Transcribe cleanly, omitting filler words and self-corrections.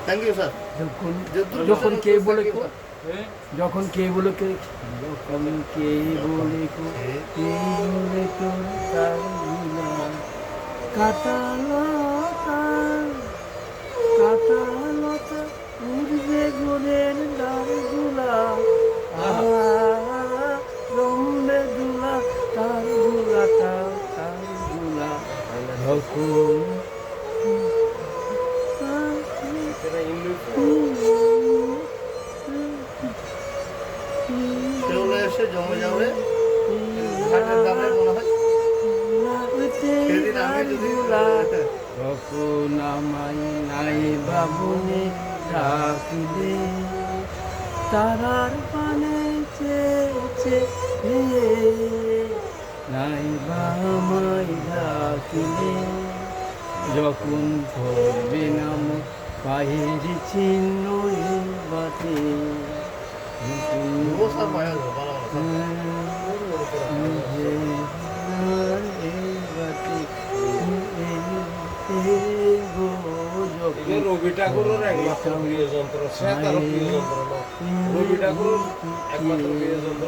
Thank you sir. যখন কে বলে যখন কে বলে কে যখন কে বলে কে বলে তোর তার কাটালতা উড়বে গোলের দারগুলা রম্বে দুলা তার গুলাটা তার গুলা সেগুলো এসে জমে যাবে ঘাটের দামে মনে হয় সেদিন আমি যদি তখন আমায় নাই বাবুনে ডাকিলে তারার পানে চেয়েছে নাই বা আমায় ডাকিলে যখন ধরবে নাম পায়ের চিহ্ন বাটে ও স্যার মায়া ভালো রবি ঠাকুরের একমাত্র প্রিয় যন্ত্র সে তার প্রিয় যন্ত্র রবি ঠাকুরের একমাত্র প্রিয় যন্ত্র